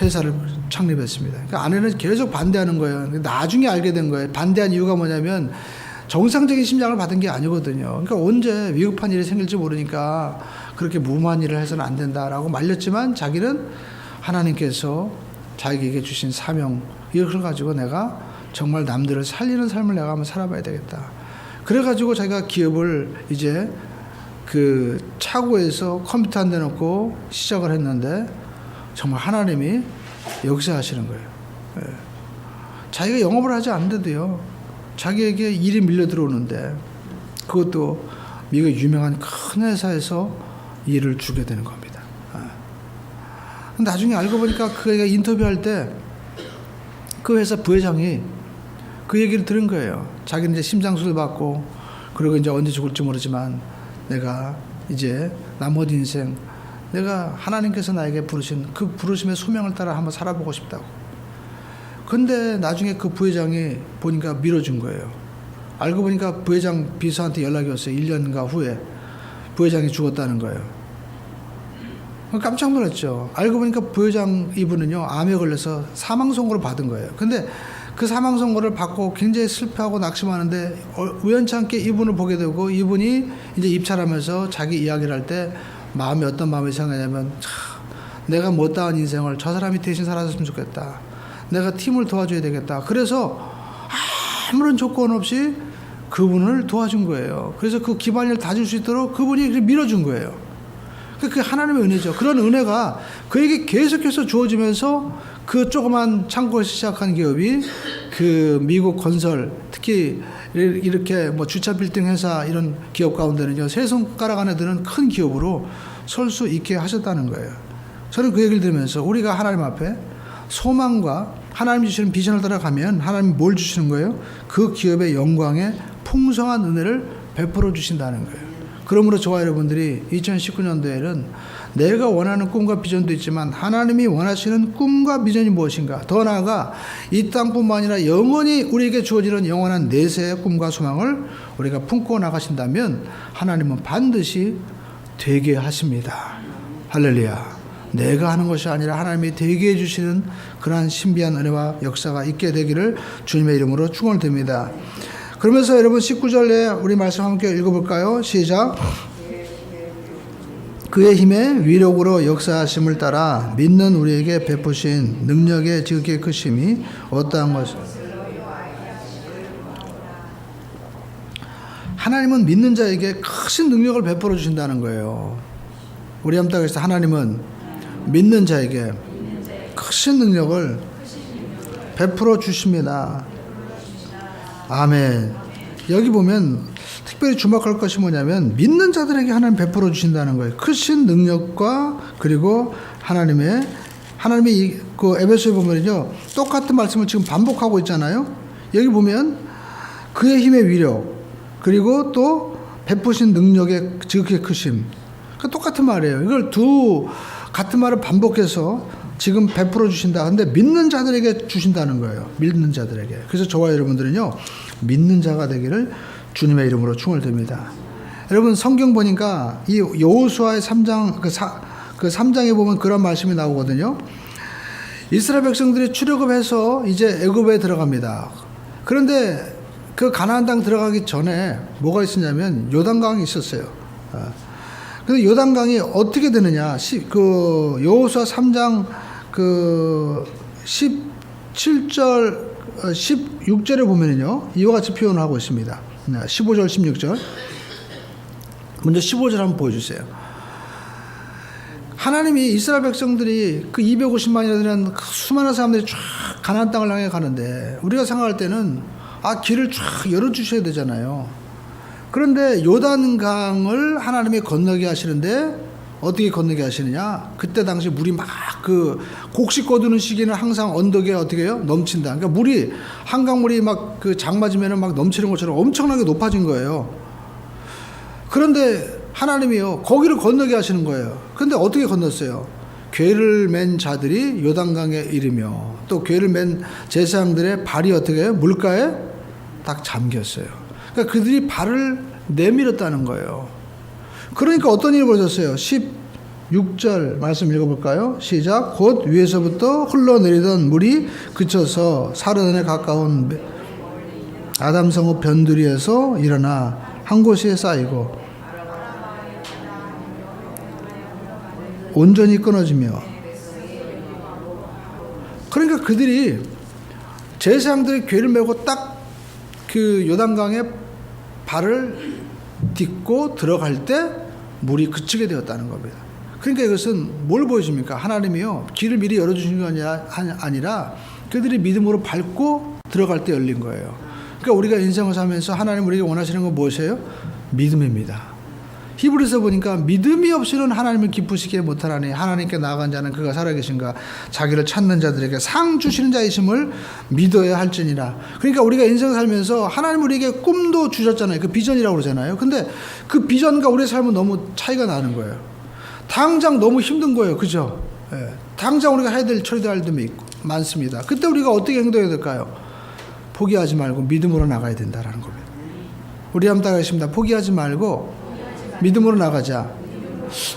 회사를 창립했습니다. 그러니까 아내는 계속 반대하는 거예요. 나중에 알게 된 거예요. 반대한 이유가 뭐냐면 정상적인 심장을 받은 게 아니거든요. 그러니까 언제 위급한 일이 생길지 모르니까 그렇게 무모한 일을 해서는 안 된다라고 말렸지만 자기는 하나님께서 자기에게 주신 사명, 이걸 가지고 내가 정말 남들을 살리는 삶을 내가 한번 살아봐야 되겠다. 그래가지고 자기가 기업을 이제 그 차고에서 컴퓨터 한 대 놓고 시작을 했는데 정말 하나님이 역사하시는 거예요. 예. 자기가 영업을 하지 않는데도요, 자기에게 일이 밀려 들어오는데 그것도 미국 유명한 큰 회사에서 일을 주게 되는 겁니다. 예. 나중에 알고 보니까 그 애가 인터뷰할 때 그 회사 부회장이 그 얘기를 들은 거예요. 자기는 이제 심장수술 받고 그리고 이제 언제 죽을지 모르지만 내가 이제 나머지 인생 내가 하나님께서 나에게 부르신 그 부르심의 소명을 따라 한번 살아보고 싶다고. 근데 나중에 그 부회장이 보니까 밀어준 거예요. 알고 보니까 부회장 비서한테 연락이 왔어요. 1년가 후에 부회장이 죽었다는 거예요. 깜짝 놀랐죠. 알고 보니까 부회장 이분은요, 암에 걸려서 사망 선고를 받은 거예요. 근데 그 사망 선고를 받고 굉장히 슬퍼하고 낙심하는데 우연찮게 이분을 보게 되고 이분이 이제 입찰하면서 자기 이야기를 할 때 마음이 어떤 마음이 생각하냐면 내가 못다한 인생을 저 사람이 대신 살아줬으면 좋겠다. 내가 팀을 도와줘야 되겠다. 그래서 아무런 조건 없이 그분을 도와준 거예요. 그래서 그 기반을 다질 수 있도록 그분이 밀어준 거예요. 그게 하나님의 은혜죠. 그런 은혜가 그에게 계속해서 주어지면서 그 조그만 창고에서 시작한 기업이 그 미국 건설, 특히 이렇게 뭐 주차 빌딩 회사 이런 기업 가운데는요, 세 손가락 안에 드는 큰 기업으로 설 수 있게 하셨다는 거예요. 저는 그 얘기를 들으면서 우리가 하나님 앞에 소망과 하나님 주시는 비전을 따라가면 하나님이 뭘 주시는 거예요? 그 기업의 영광에 풍성한 은혜를 베풀어 주신다는 거예요. 그러므로 저와 여러분들이 2019년도에는 내가 원하는 꿈과 비전도 있지만 하나님이 원하시는 꿈과 비전이 무엇인가, 더 나아가 이 땅뿐만 아니라 영원히 우리에게 주어지는 영원한 내세의 꿈과 소망을 우리가 품고 나가신다면 하나님은 반드시 되게 하십니다. 할렐루야. 내가 하는 것이 아니라 하나님이 되게 해주시는 그러한 신비한 은혜와 역사가 있게 되기를 주님의 이름으로 축원드립니다. 그러면서 여러분 19절에 우리 말씀 함께 읽어볼까요? 시작. 그의 힘의 위력으로 역사하심을 따라 믿는 우리에게 베푸신 능력의 지극히 크심이 어떠한 것이. 하나님은 믿는 자에게 크신 능력을 베풀어 주신다는 거예요. 우리 함따에서 하나님은 믿는 자에게 크신 능력을 베풀어 주십니다. 아멘. 여기 보면 특별히 주목할 것이 뭐냐면 믿는 자들에게 하나님 베풀어 주신다는 거예요. 크신 능력과 그리고 하나님이 그 에베소에 보면요, 똑같은 말씀을 지금 반복하고 있잖아요. 여기 보면 그의 힘의 위력 그리고 또 베푸신 능력의 지극히 크심, 똑같은 말이에요. 이걸 같은 말을 반복해서 지금 베풀어 주신다. 근데 믿는 자들에게 주신다는 거예요. 믿는 자들에게. 그래서 저와 여러분들은요, 믿는 자가 되기를 주님의 이름으로 축원드립니다. 여러분 성경 보니까 이 여호수아의 3장 그 3장에 보면 그런 말씀이 나오거든요. 이스라엘 백성들이 출애굽해서 이제 애굽에 들어갑니다. 그런데 그 가나안 땅 들어가기 전에 뭐가 있었냐면 요단강이 있었어요. 근데 요단강이 어떻게 되느냐? 그 여호수아 3장 그 17절 16절에 보면은요, 이와 같이 표현을 하고 있습니다. 15절 16절. 먼저 15절 한번 보여주세요. 하나님이 이스라엘 백성들이 그 250만이나 되는 수많은 사람들이 쫙 가나안 땅을 향해 가는데 우리가 생각할 때는 길을 쫙 열어주셔야 되잖아요. 그런데 요단강을 하나님이 건너게 하시는데 어떻게 건너게 하시느냐? 그때 당시 물이 막 그 곡식 거두는 시기는 항상 언덕에 어떻게 해요? 넘친다. 그러니까 물이 한강물이 막 그 장 맞으면은 막 넘치는 것처럼 엄청나게 높아진 거예요. 그런데 하나님이요, 거기를 건너게 하시는 거예요. 그런데 어떻게 건넜어요? 궤를 맨 자들이 요단강에 이르며 또 궤를 맨 제사장들의 발이 어떻게 해요? 물가에 딱 잠겼어요. 그러니까 그들이 발을 내밀었다는 거예요. 그러니까 어떤 일이 벌어졌어요? 16절 말씀 읽어볼까요? 시작. 곧 위에서부터 흘러내리던 물이 그쳐서 사르단에 가까운 아담성읍 변두리에서 일어나 한 곳에 쌓이고 온전히 끊어지며. 그러니까 그들이 제사장들의 궤를 메고 딱 그 요단강에 발을 딛고 들어갈 때 물이 그치게 되었다는 겁니다. 그러니까 이것은 뭘 보여줍니까? 하나님이요, 길을 미리 열어주신 게 아니라 그들이 믿음으로 밟고 들어갈 때 열린 거예요. 그러니까 우리가 인생을 살면서 하나님 우리에게 원하시는 건 무엇이에요? 믿음입니다. 히브리서 보니까 믿음이 없이는 하나님을 기쁘시게 못하나니 하나님께 나아간 자는 그가 살아계신가 자기를 찾는 자들에게 상 주시는 자이심을 믿어야 할지니라. 그러니까 우리가 인생을 살면서 하나님 우리에게 꿈도 주셨잖아요. 그 비전이라고 그러잖아요. 근데 그 비전과 우리의 삶은 너무 차이가 나는 거예요. 당장 너무 힘든 거예요. 그죠? 예. 당장 우리가 해야 될 처리해야 할 점이 많습니다. 그때 우리가 어떻게 행동해야 될까요? 포기하지 말고 믿음으로 나가야 된다라는 겁니다. 우리 한번 따라하겠습니다. 포기하지 말고 믿음으로 나가자.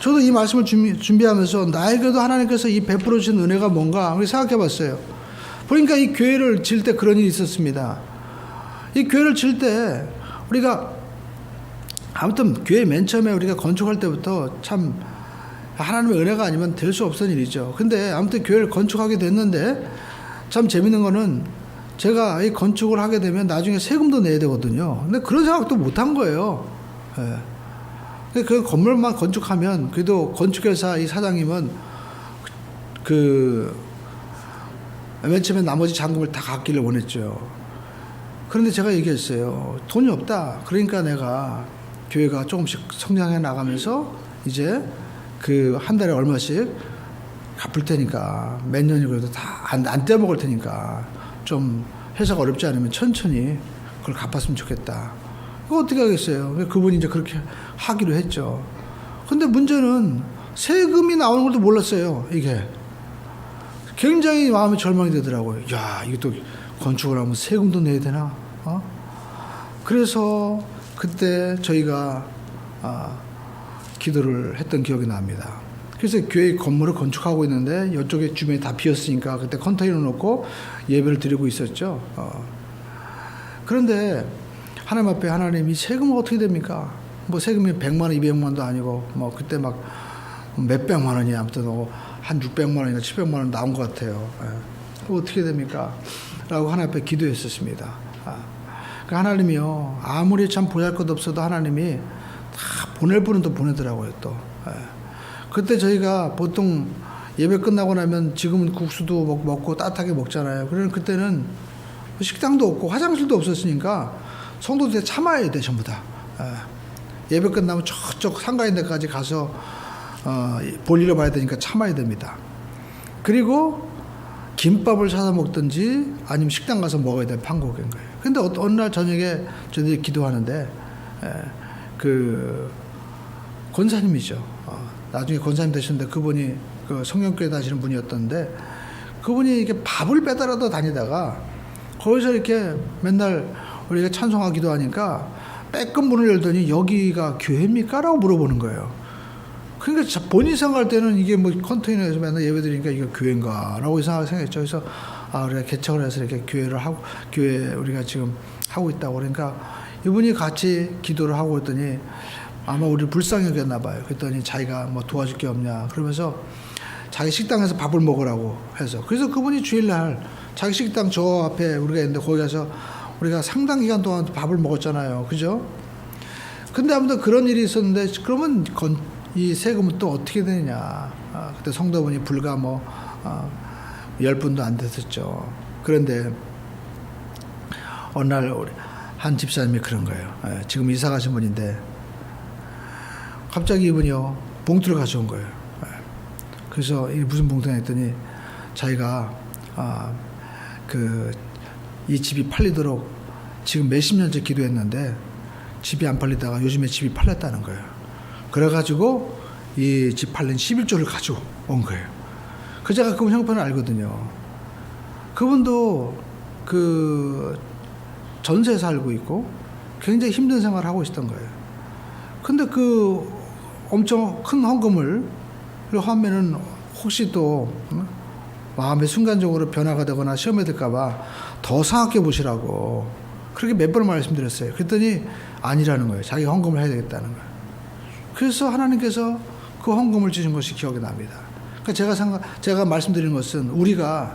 저도 이 말씀을 준비하면서 나에게도 하나님께서 이 베풀어 주신 은혜가 뭔가 생각해 봤어요. 그러니까 이 교회를 질 때 그런 일이 있었습니다. 이 교회를 질 때 우리가 아무튼 교회 맨 처음에 우리가 건축할 때부터 참 하나님의 은혜가 아니면 될 수 없는 일이죠. 근데 아무튼 교회를 건축하게 됐는데 참 재밌는 거는 제가 이 건축을 하게 되면 나중에 세금도 내야 되거든요. 근데 그런 생각도 못 한 거예요. 예. 그 건물만 건축하면 그래도 건축회사 이 사장님은 맨 처음에 나머지 잔금을 다 갚기를 원했죠. 그런데 제가 얘기했어요. 돈이 없다. 그러니까 내가 교회가 조금씩 성장해 나가면서 이제 한 달에 얼마씩 갚을 테니까 몇 년이 그래도 다 안 떼먹을 테니까 좀 회사가 어렵지 않으면 천천히 그걸 갚았으면 좋겠다. 그거 어떻게 하겠어요? 그분이 이제 그렇게 하기로 했죠. 근데 문제는 세금이 나오는 것도 몰랐어요. 이게 굉장히 마음이 절망이 되더라고요. 야, 이것도 건축을 하면 세금도 내야 되나? 그래서 그때 저희가 기도를 했던 기억이 납니다. 그래서 교회 건물을 건축하고 있는데 이쪽에 주변이 다 비었으니까 그때 컨테이너 놓고 예배를 드리고 있었죠. 그런데 하나님 앞에 하나님이 세금은 어떻게 됩니까? 뭐 세금이 100만 원, 200만 원도 아니고 뭐 그때 막 몇백만 원이 아무튼 한 600만 원이나 700만 원 나온 것 같아요. 어떻게 됩니까? 라고 하나님 앞에 기도했었습니다. 그러니까 하나님이요, 아무리 참 보잘것없어도 하나님이 다 보낼 분은 또 보내더라고요. 또 그때 저희가 보통 예배 끝나고 나면 지금은 국수도 먹고 따뜻하게 먹잖아요. 그러면 그때는 식당도 없고 화장실도 없었으니까 성도들이 참아야 돼, 전부 다. 예배 끝나면 저쪽 상가 있는 데까지 가서 볼일을 봐야 되니까 참아야 됩니다. 그리고 김밥을 사서 먹든지 아니면 식당 가서 먹어야 되는 판국인 거예요. 근데 어느 날 저녁에 저희들이 기도하는데 권사님이죠. 나중에 권사님 되셨는데 그분이 성령교회 다니시는 분이었던데 그분이 이렇게 밥을 빼달아도 다니다가 거기서 이렇게 맨날 우리가 찬송하고 기도하니까 빼끔 문을 열더니 여기가 교회입니까? 라고 물어보는 거예요. 그러니까 본인 생각할 때는 이게 뭐 컨테이너에서 맨날 예배 드리니까 이게 교회인가? 라고 이상하게 생각했죠. 그래서 우리가 개척을 해서 이렇게 교회를 하고, 교회 우리가 지금 하고 있다고. 그러니까 이분이 같이 기도를 하고 했더니 아마 우리 불쌍히 여겼나 봐요. 그랬더니 자기가 뭐 도와줄 게 없냐. 그러면서 자기 식당에서 밥을 먹으라고 해서. 그래서 그분이 주일날 자기 식당 저 앞에 우리가 있는데 거기 가서 우리가 상당 기간 동안 밥을 먹었잖아요. 그죠? 근데 아무튼 그런 일이 있었는데 그러면 이 세금은 또 어떻게 되느냐. 그때 성도분이 불과 10분도 안 됐었죠. 그런데 어느 날 우리 한 집사님이 그런 거예요. 지금 이사 가신 분인데 갑자기 이분이요 봉투를 가져온 거예요. 그래서 이게 무슨 봉투냐 했더니 자기가 이 집이 팔리도록 지금 몇십 년째 기도했는데 집이 안 팔리다가 요즘에 집이 팔렸다는 거예요. 그래가지고 이 집 팔린 11조를 가져온 거예요. 제가 그분 형편을 알거든요. 그분도 전세 살고 있고 굉장히 힘든 생활을 하고 있었던 거예요. 근데 엄청 큰 헌금을 하면은 혹시 또 마음에 순간적으로 변화가 되거나 시험에 들까봐 더 생각해 보시라고 그렇게 몇 번을 말씀드렸어요. 그랬더니 아니라는 거예요. 자기 헌금을 해야 되겠다는 거예요. 그래서 하나님께서 그 헌금을 주신 것이 기억이 납니다. 그러니까 제가 말씀드리는 것은 우리가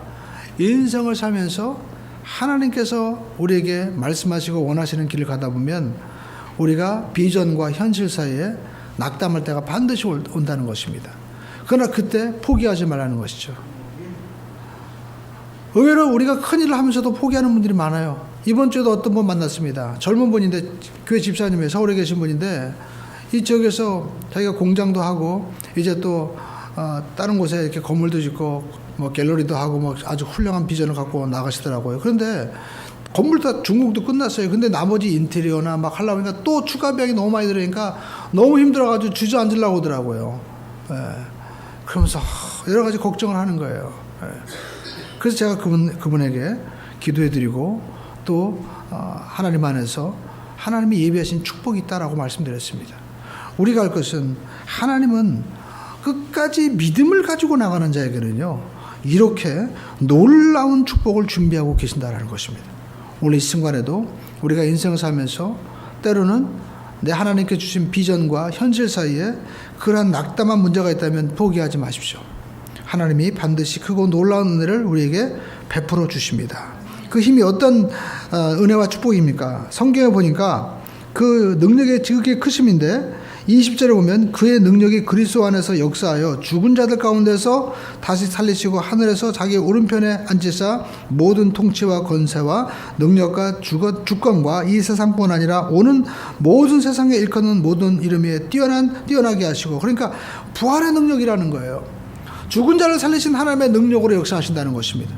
인생을 살면서 하나님께서 우리에게 말씀하시고 원하시는 길을 가다 보면 우리가 비전과 현실 사이에 낙담할 때가 반드시 온다는 것입니다. 그러나 그때 포기하지 말라는 것이죠. 의외로 우리가 큰일을 하면서도 포기하는 분들이 많아요. 이번 주에도 어떤 분 만났습니다. 젊은 분인데 교회 집사님이에요. 서울에 계신 분인데 이 지역에서 자기가 공장도 하고 이제 또 다른 곳에 이렇게 건물도 짓고 뭐 갤러리도 하고 뭐 아주 훌륭한 비전을 갖고 나가시더라고요. 그런데 건물 다 중공도 끝났어요. 근데 나머지 인테리어나 막 하려고 하니까 또 추가 비용이 너무 많이 들으니까 너무 힘들어가지고 주저앉으려고 하더라고요. 그러면서 여러 가지 걱정을 하는 거예요. 그래서 제가 그분에게 기도해드리고 또 하나님 안에서 하나님이 예비하신 축복이 있다라고 말씀드렸습니다. 우리가 할 것은 하나님은 끝까지 믿음을 가지고 나가는 자에게는요 이렇게 놀라운 축복을 준비하고 계신다라는 것입니다. 오늘 이 순간에도 우리가 인생을 살면서 때로는 내 하나님께 주신 비전과 현실 사이에 그러한 낙담한 문제가 있다면 포기하지 마십시오. 하나님이 반드시 크고 놀라운 은혜를 우리에게 베풀어 주십니다. 그 힘이 어떤 은혜와 축복입니까? 성경에 보니까 그 능력의 지극히 크심인데 20절에 보면 그의 능력이 그리스도 안에서 역사하여 죽은 자들 가운데서 다시 살리시고 하늘에서 자기 오른편에 앉으사 모든 통치와 권세와 능력과 주권과 이 세상뿐 아니라 오는 모든 세상에 일컫는 모든 이름 위에 뛰어나게 하시고, 그러니까 부활의 능력이라는 거예요. 죽은 자를 살리신 하나님의 능력으로 역사하신다는 것입니다.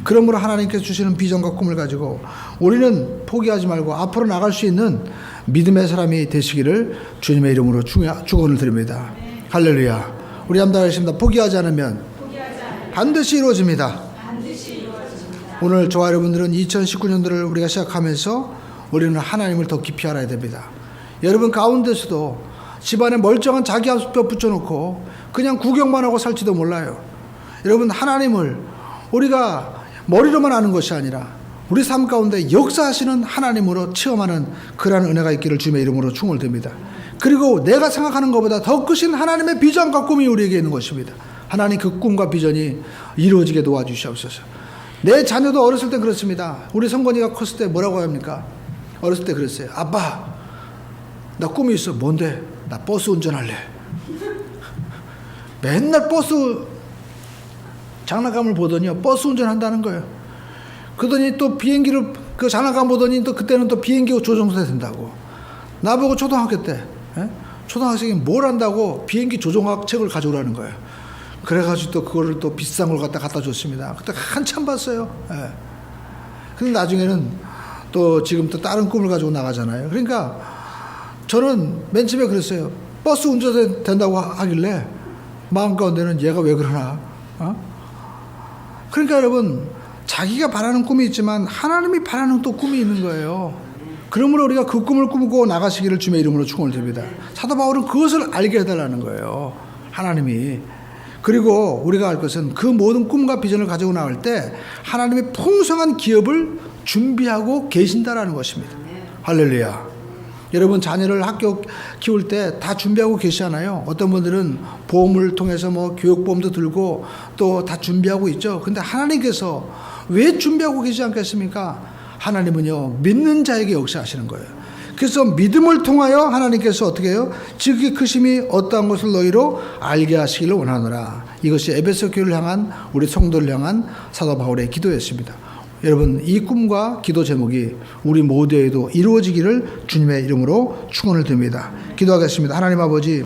그러므로 하나님께서 주시는 비전과 꿈을 가지고 우리는 포기하지 말고 앞으로 나갈 수 있는 믿음의 사람이 되시기를 주님의 이름으로 축원을 드립니다. 할렐루야. 우리 한번 하겠습니다. 포기하지 않으면 반드시 이루어집니다. 오늘 저와 여러분들은 2019년도를 우리가 시작하면서 우리는 하나님을 더 깊이 알아야 됩니다. 여러분 가운데서도 집안에 멀쩡한 자기 한 뼈 붙여놓고 그냥 구경만 하고 살지도 몰라요. 여러분 하나님을 우리가 머리로만 아는 것이 아니라 우리 삶 가운데 역사하시는 하나님으로 체험하는 그러한 은혜가 있기를 주님의 이름으로 축원을 드립니다. 그리고 내가 생각하는 것보다 더 크신 하나님의 비전과 꿈이 우리에게 있는 것입니다. 하나님 그 꿈과 비전이 이루어지게 도와주시옵소서. 내 자녀도 어렸을 때 그렇습니다. 우리 성건이가 컸을 때 뭐라고 합니까? 어렸을 때 그랬어요. 아빠, 나 꿈이 있어. 뭔데? 나 버스 운전할래. 맨날 버스 장난감을 보더니 버스 운전한다는 거예요. 그러더니 또 비행기를 그 장난감 보더니 또 그때는 또 비행기 조종사 된다고. 나보고 초등학교 때 초등학생이 뭘 한다고 비행기 조종학 책을 가져오라는 거예요. 그래가지고 또 그거를 또 비싼 걸 갖다 줬습니다. 그때 한참 봤어요. 근데 나중에는 또 지금 또 다른 꿈을 가지고 나가잖아요. 그러니까 저는 맨 처음에 그랬어요. 버스 운전사 된다고 하길래 마음 가운데는 얘가 왜 그러나. 그러니까 여러분 자기가 바라는 꿈이 있지만 하나님이 바라는 또 꿈이 있는 거예요. 그러므로 우리가 그 꿈을 꾸고 나가시기를 주님의 이름으로 축원을 드립니다. 사도 바울은 그것을 알게 해달라는 거예요. 하나님이. 그리고 우리가 알 것은 그 모든 꿈과 비전을 가지고 나올 때 하나님의 풍성한 기업을 준비하고 계신다라는 것입니다. 할렐루야. 여러분 자녀를 학교 키울 때 다 준비하고 계시잖아요. 어떤 분들은 보험을 통해서 뭐 교육보험도 들고 또 다 준비하고 있죠. 근데 하나님께서 왜 준비하고 계시지 않겠습니까? 하나님은요 믿는 자에게 역사하시는 거예요. 그래서 믿음을 통하여 하나님께서 어떻게 해요? 지극히 크심이 어떠한 것을 너희로 알게 하시기를 원하노라. 이것이 에베소 교회를 향한 우리 성도를 향한 사도 바울의 기도였습니다. 여러분 이 꿈과 기도 제목이 우리 모두에도 이루어지기를 주님의 이름으로 축원을 드립니다. 기도하겠습니다. 하나님 아버지,